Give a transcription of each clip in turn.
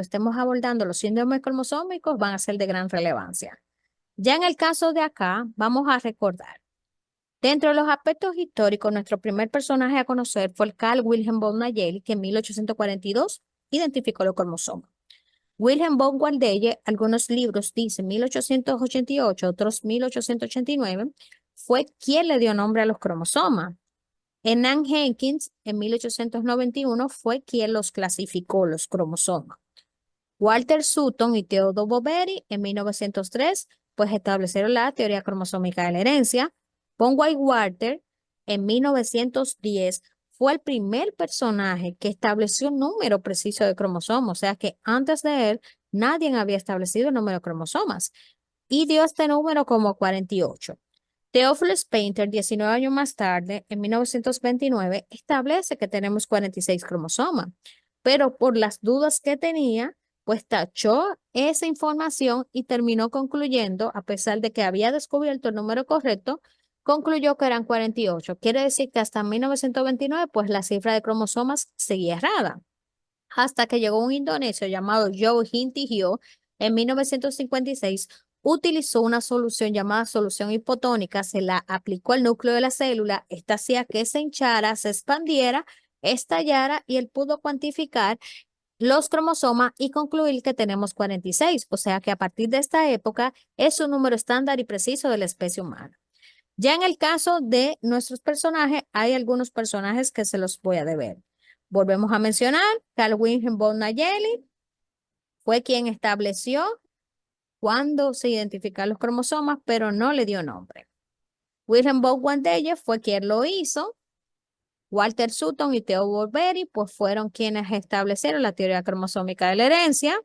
estemos abordando los síndromes cromosómicos, van a ser de gran relevancia. Ya en el caso de acá, vamos a recordar. Dentro de los aspectos históricos, nuestro primer personaje a conocer fue el Carl Wilhelm von Nagel, que en 1842 identificó los cromosomas. Wilhelm von Waldeye, algunos libros dicen 1888, otros 1889, fue quien le dio nombre a los cromosomas. Hernán Jenkins, en 1891, fue quien los clasificó, los cromosomas. Walter Sutton y Theodore Boveri, en 1903, pues establecieron la teoría cromosómica de la herencia. Von Whitewater, en 1910, fue el primer personaje que estableció un número preciso de cromosomas, o sea que antes de él nadie había establecido el número de cromosomas y dio este número como 48. Theophilus Painter, 19 años más tarde, en 1929, establece que tenemos 46 cromosomas, pero por las dudas que tenía, pues tachó esa información y terminó concluyendo, a pesar de que había descubierto el número correcto, concluyó que eran 48. Quiere decir que hasta 1929, pues la cifra de cromosomas seguía errada. Hasta que llegó un indonesio llamado Joe Hinti-Hyo en 1956, utilizó una solución llamada solución hipotónica, se la aplicó al núcleo de la célula, esta hacía que se hinchara, se expandiera, estallara y él pudo cuantificar los cromosomas y concluir que tenemos 46, o sea que a partir de esta época es un número estándar y preciso de la especie humana. Ya en el caso de nuestros personajes, hay algunos personajes que se los voy a deber. Volvemos a mencionar, Carl Wilhelm von Nageli fue quien estableció cuándo se identifican los cromosomas, pero no le dio nombre. Wilhelm von Wandeye fue quien lo hizo. Walter Sutton y Theodore Boveri pues fueron quienes establecieron la teoría cromosómica de la herencia.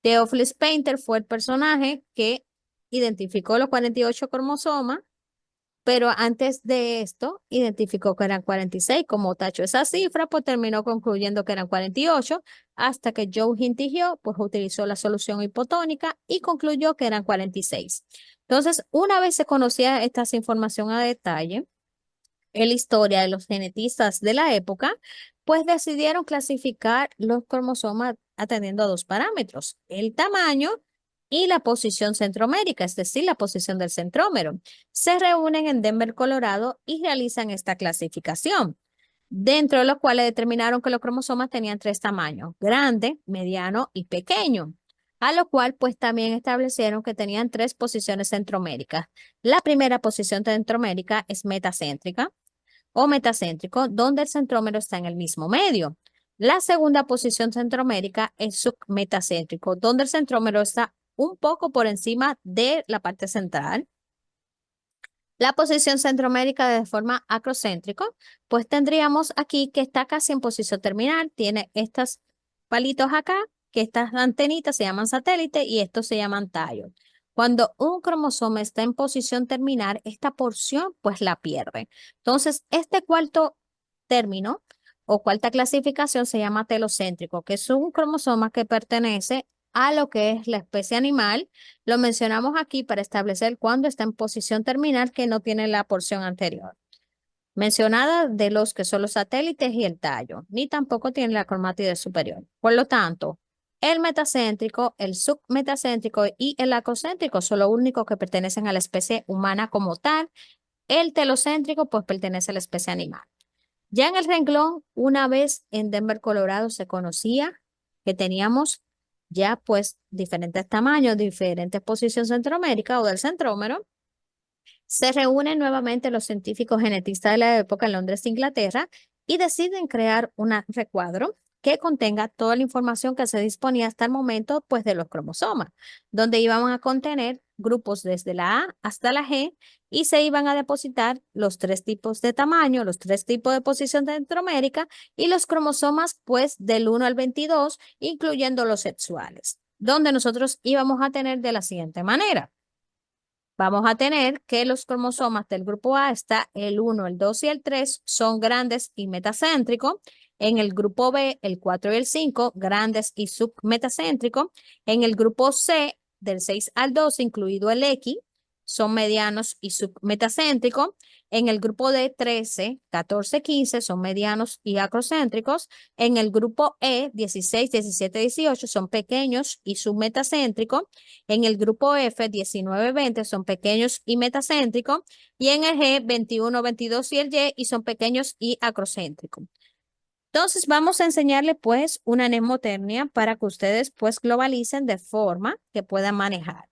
Theophilus Painter fue el personaje que identificó los 48 cromosomas, pero antes de esto identificó que eran 46. Como tachó esa cifra, pues terminó concluyendo que eran 48, hasta que Joe Hinti-Hyo pues utilizó la solución hipotónica y concluyó que eran 46. Entonces, una vez se conocía esta información a detalle, en la historia de los genetistas de la época, pues decidieron clasificar los cromosomas atendiendo a dos parámetros, el tamaño y la posición centromérica, es decir, la posición del centrómero. Se reúnen en Denver, Colorado, y realizan esta clasificación, dentro de los cuales determinaron que los cromosomas tenían tres tamaños, grande, mediano y pequeño, a lo cual pues también establecieron que tenían tres posiciones centroméricas. La primera posición centromérica es metacéntrica o metacéntrico, donde el centrómero está en el mismo medio. La segunda posición centromérica es submetacéntrico, donde el centrómero está un poco por encima de la parte central. La posición centromérica de forma acrocéntrico, pues tendríamos aquí que está casi en posición terminal, tiene estos palitos acá, que estas antenitas se llaman satélite y estos se llaman tallos. Cuando un cromosoma está en posición terminal, esta porción pues la pierde. Entonces, este cuarto término o cuarta clasificación se llama telocéntrico, que es un cromosoma que pertenece a lo que es la especie animal. Lo mencionamos aquí para establecer cuándo está en posición terminal que no tiene la porción anterior mencionada de los que son los satélites y el tallo, ni tampoco tiene la cromátide superior. Por lo tanto, el metacéntrico, el submetacéntrico y el acrocéntrico son los únicos que pertenecen a la especie humana como tal. El telocéntrico pues pertenece a la especie animal. Ya en el renglón, una vez en Denver, Colorado, se conocía que teníamos ya pues diferentes tamaños, diferentes posiciones centroméricas o del centrómero. Se reúnen nuevamente los científicos genetistas de la época en Londres, Inglaterra, y deciden crear un recuadro que contenga toda la información que se disponía hasta el momento pues, de los cromosomas, donde iban a contener grupos desde la A hasta la G y se iban a depositar los tres tipos de tamaño, los tres tipos de posición centromérica y los cromosomas pues del 1 al 22, incluyendo los sexuales, donde nosotros íbamos a tener de la siguiente manera. Vamos a tener que los cromosomas del grupo A está el 1, el 2 y el 3 son grandes y metacéntricos. En el grupo B, el 4 y el 5, grandes y submetacéntricos. En el grupo C, del 6 al 12, incluido el X, son medianos y submetacéntricos. En el grupo de 13, 14, 15 son medianos y acrocéntricos. En el grupo E, 16, 17, 18 son pequeños y submetacéntricos. En el grupo F, 19, 20 son pequeños y metacéntricos. Y en el G, 21, 22 y el Y son pequeños y acrocéntricos. Entonces vamos a enseñarle pues una mnemotecnia para que ustedes pues globalicen de forma que puedan manejar.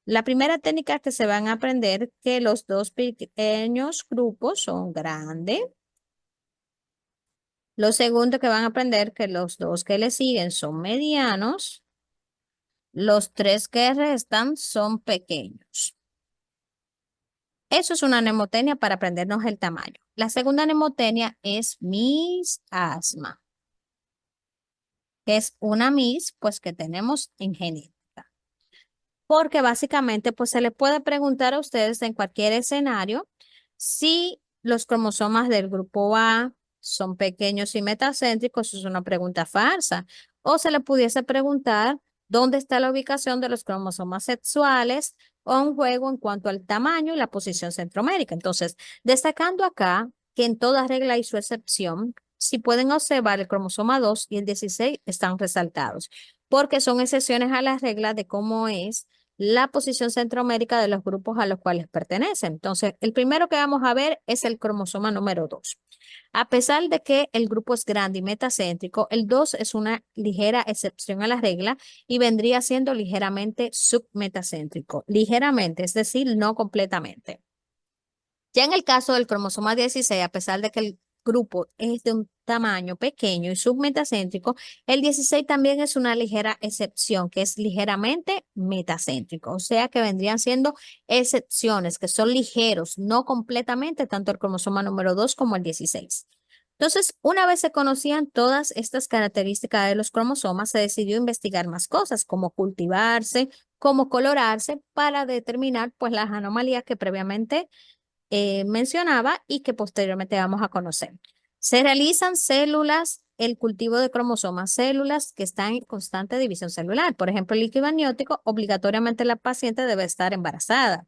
La primera técnica que se van a aprender que los dos pequeños grupos son grandes. Lo segundo que van a aprender que los dos que le siguen son medianos. Los tres que restan son pequeños. Eso es una mnemotecnia para aprendernos el tamaño. La segunda mnemotecnia es misasma, que es una mis pues que tenemos en genética. Porque básicamente pues se le puede preguntar a ustedes en cualquier escenario si los cromosomas del grupo A son pequeños y metacéntricos. Es una pregunta falsa. O se le pudiese preguntar dónde está la ubicación de los cromosomas sexuales o un juego en cuanto al tamaño y la posición centromérica. Entonces, destacando acá que en toda regla hay su excepción, si pueden observar el cromosoma 2 y el 16 están resaltados, porque son excepciones a la regla de cómo es la posición centromérica de los grupos a los cuales pertenecen. Entonces, el primero que vamos a ver es el cromosoma número 2. A pesar de que el grupo es grande y metacéntrico, el 2 es una ligera excepción a la regla y vendría siendo ligeramente submetacéntrico. Ligeramente, es decir, no completamente. Ya en el caso del cromosoma 16, a pesar de que el grupo es de un tamaño pequeño y submetacéntrico, el 16 también es una ligera excepción, que es ligeramente metacéntrico. O sea que vendrían siendo excepciones, que son ligeros, no completamente, tanto el cromosoma número 2 como el 16. Entonces, una vez se conocían todas estas características de los cromosomas, se decidió investigar más cosas, como cultivarse, cómo colorarse, para determinar pues las anomalías que previamente mencionaba y que posteriormente vamos a conocer. Se realizan células, el cultivo de cromosomas, células que están en constante división celular. Por ejemplo, el líquido amniótico, obligatoriamente la paciente debe estar embarazada.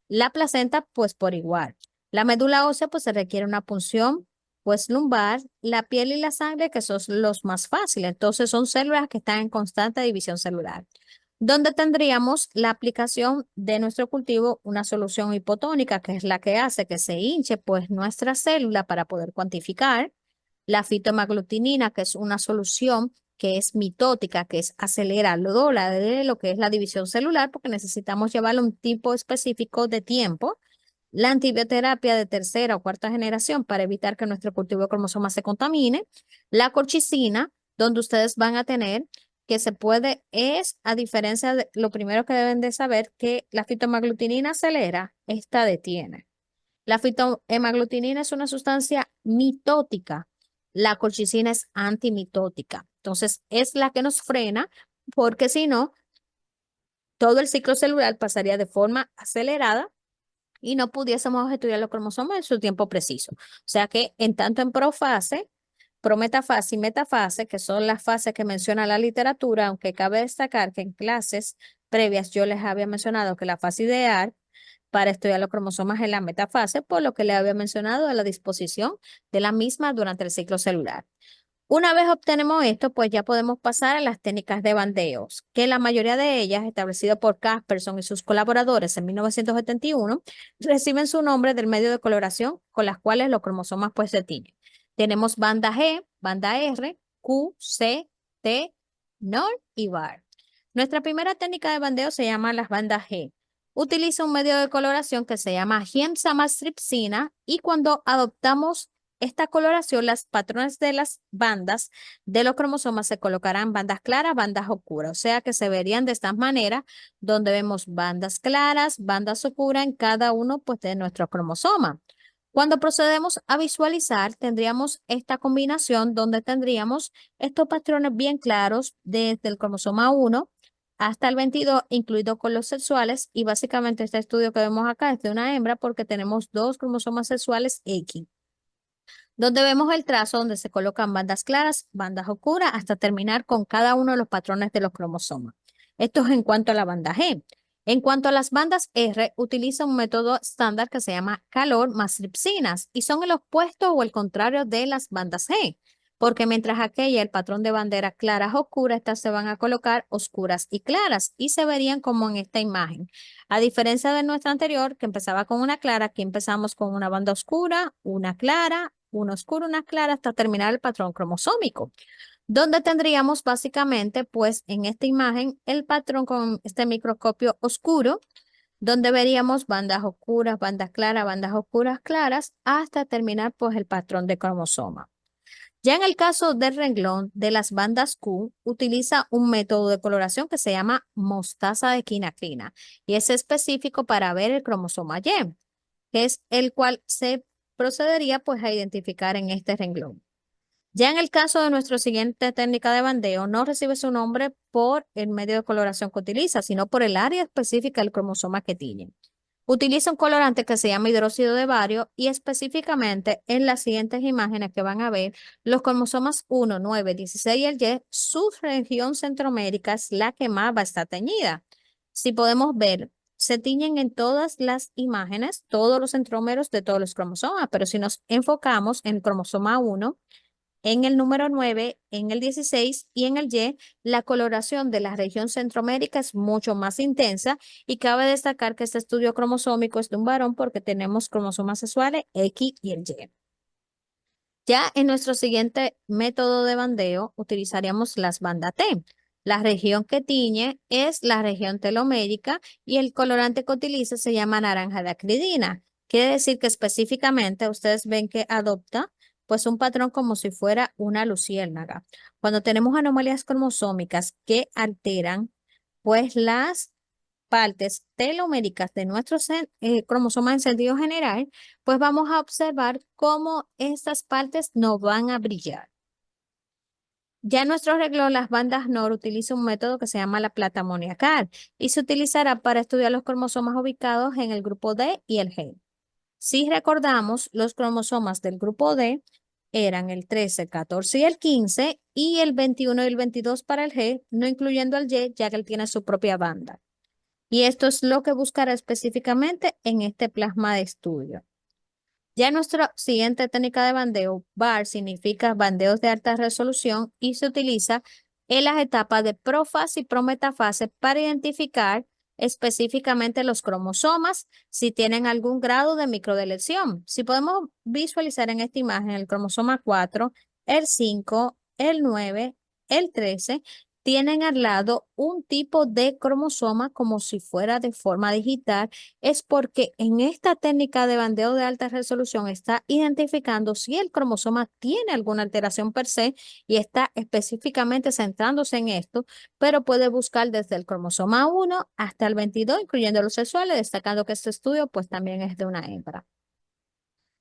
La placenta, pues por igual. La médula ósea, pues se requiere una punción, pues lumbar, la piel y la sangre, que son los más fáciles. Entonces son células que están en constante división celular, donde tendríamos la aplicación de nuestro cultivo, una solución hipotónica, que es la que hace que se hinche pues nuestra célula para poder cuantificar. La fitohemaglutinina, que es una solución que es mitótica, que es aceleradora de lo que es la división celular, porque necesitamos llevarle un tipo específico de tiempo. La antibioterapia de tercera o cuarta generación para evitar que nuestro cultivo de cromosomas se contamine. La colchicina, donde ustedes van a tener que se puede, es a diferencia de lo primero que deben de saber, que la fitohemaglutinina acelera, esta detiene. La fitohemaglutinina es una sustancia mitótica. La colchicina es antimitótica. Entonces, es la que nos frena, porque si no, todo el ciclo celular pasaría de forma acelerada y no pudiésemos estudiar los cromosomas en su tiempo preciso. O sea que en tanto en profase, prometafase y metafase, que son las fases que menciona la literatura, aunque cabe destacar que en clases previas yo les había mencionado que la fase ideal para estudiar los cromosomas es la metafase, por lo que le había mencionado de la disposición de la misma durante el ciclo celular. Una vez obtenemos esto, pues ya podemos pasar a las técnicas de bandeos, que la mayoría de ellas, establecidas por Casperson y sus colaboradores en 1971, reciben su nombre del medio de coloración con las cuales los cromosomas pues se tiñen. Tenemos banda G, banda R, Q, C, T, NOR y VAR. Nuestra primera técnica de bandeo se llama las bandas G. Utiliza un medio de coloración que se llama gemsamastripsina y cuando adoptamos esta coloración, las patrones de las bandas de los cromosomas se colocarán bandas claras, bandas oscuras, o sea que se verían de esta manera, donde vemos bandas claras, bandas oscuras en cada uno pues, de nuestros cromosomas. Cuando procedemos a visualizar, tendríamos esta combinación donde tendríamos estos patrones bien claros desde el cromosoma 1 hasta el 22, incluido con los sexuales, y básicamente este estudio que vemos acá es de una hembra porque tenemos dos cromosomas sexuales X, donde vemos el trazo donde se colocan bandas claras, bandas oscuras, hasta terminar con cada uno de los patrones de los cromosomas. Esto es en cuanto a la banda G. En cuanto a las bandas R, utiliza un método estándar que se llama calor más tripsinas y son el opuesto o el contrario de las bandas G, porque mientras aquella, el patrón de banderas claras oscuras, estas se van a colocar oscuras y claras y se verían como en esta imagen. A diferencia de nuestra anterior, que empezaba con una clara, aquí empezamos con una banda oscura, una clara, una oscura, una clara, hasta terminar el patrón cromosómico donde tendríamos básicamente, pues en esta imagen, el patrón con este microscopio oscuro, donde veríamos bandas oscuras, bandas claras, bandas oscuras claras, hasta terminar pues el patrón de cromosoma. Ya en el caso del renglón de las bandas Q, utiliza un método de coloración que se llama mostaza de quinaclina y es específico para ver el cromosoma Y, que es el cual se procedería pues a identificar en este renglón. Ya en el caso de nuestra siguiente técnica de bandeo, no recibe su nombre por el medio de coloración que utiliza, sino por el área específica del cromosoma que tiene. Utiliza un colorante que se llama hidróxido de bario y específicamente en las siguientes imágenes que van a ver, los cromosomas 1, 9, 16 y el Y, su región centromérica es la que más va a estar teñida. Si podemos ver, se tiñen en todas las imágenes, todos los centrómeros de todos los cromosomas, pero si nos enfocamos en el cromosoma 1, en el número 9, en el 16 y en el Y, la coloración de la región centromérica es mucho más intensa y cabe destacar que este estudio cromosómico es de un varón porque tenemos cromosomas sexuales X y el Y. Ya en nuestro siguiente método de bandeo utilizaríamos las bandas T. La región que tiñe es la región telomérica y el colorante que utiliza se llama naranja de acridina. Quiere decir que específicamente ustedes ven que adopta pues un patrón como si fuera una luciérnaga. Cuando tenemos anomalías cromosómicas que alteran pues las partes teloméricas de nuestros cromosomas en sentido general, pues vamos a observar cómo estas partes no van a brillar. Ya en nuestro renglón, las bandas NOR utiliza un método que se llama la plata amoniacal y se utilizará para estudiar los cromosomas ubicados en el grupo D y el G. Si recordamos, los cromosomas del grupo D eran el 13, 14 y el 15 y el 21 y el 22 para el G, no incluyendo al Y, ya que él tiene su propia banda. Y esto es lo que buscará específicamente en este plasma de estudio. Ya nuestra siguiente técnica de bandeo, BAR, significa bandeos de alta resolución y se utiliza en las etapas de profase y prometafase para identificar específicamente los cromosomas si tienen algún grado de microdeleción. Si podemos visualizar en esta imagen el cromosoma 4, el 5, el 9, el 13 tienen al lado un tipo de cromosoma como si fuera de forma digital, es porque en esta técnica de bandeo de alta resolución está identificando si el cromosoma tiene alguna alteración per se y está específicamente centrándose en esto, pero puede buscar desde el cromosoma 1 hasta el 22, incluyendo los sexuales, destacando que este estudio pues también es de una hembra.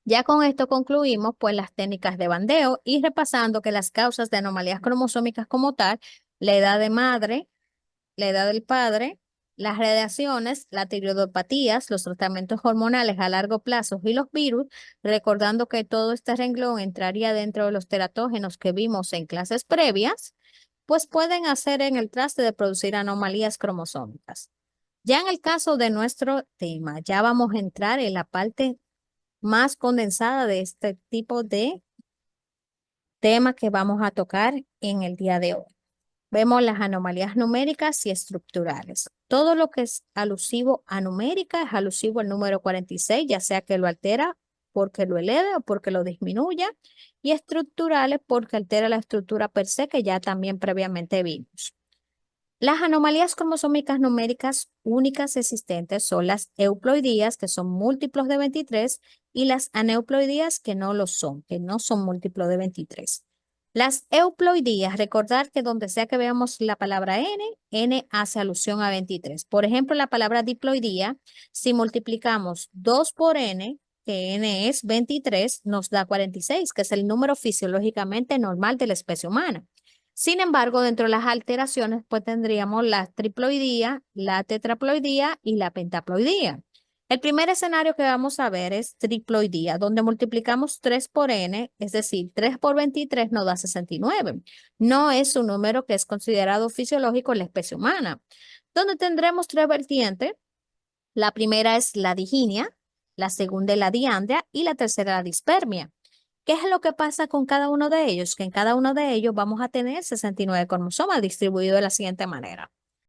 Ya con esto concluimos pues las técnicas de bandeo y repasando que las causas de anomalías cromosómicas como tal, la edad de madre, la edad del padre, las radiaciones, las tiroidopatías, los tratamientos hormonales a largo plazo y los virus, recordando que todo este renglón entraría dentro de los teratógenos que vimos en clases previas, pues pueden hacer en el traste de producir anomalías cromosómicas. Ya en el caso de nuestro tema, ya vamos a entrar en la parte más condensada de este tipo de tema que vamos a tocar en el día de hoy. Vemos las anomalías numéricas y estructurales. Todo lo que es alusivo a numérica es alusivo al número 46, ya sea que lo altera porque lo eleve o porque lo disminuya, y estructurales porque altera la estructura per se que ya también previamente vimos. Las anomalías cromosómicas numéricas únicas existentes son las euploidías, que son múltiplos de 23, y las aneuploidías, que no lo son, que no son múltiplos de 23. Las euploidías, recordar que donde sea que veamos la palabra n hace alusión a 23. Por ejemplo, la palabra diploidía, si multiplicamos 2 por n, que n es 23, nos da 46, que es el número fisiológicamente normal de la especie humana. Sin embargo, dentro de las alteraciones, pues tendríamos la triploidía, la tetraploidía y la pentaploidía. El primer escenario que vamos a ver es triploidía, donde multiplicamos 3 por n, es decir, 3 por 23 nos da 69. No es un número que es considerado fisiológico en la especie humana, donde tendremos tres vertientes. La primera es la diginia, la segunda es la diandria y la tercera la dispermia. ¿Qué es lo que pasa con cada uno de ellos? Que en cada uno de ellos vamos a tener 69 cromosomas distribuidos de la siguiente manera.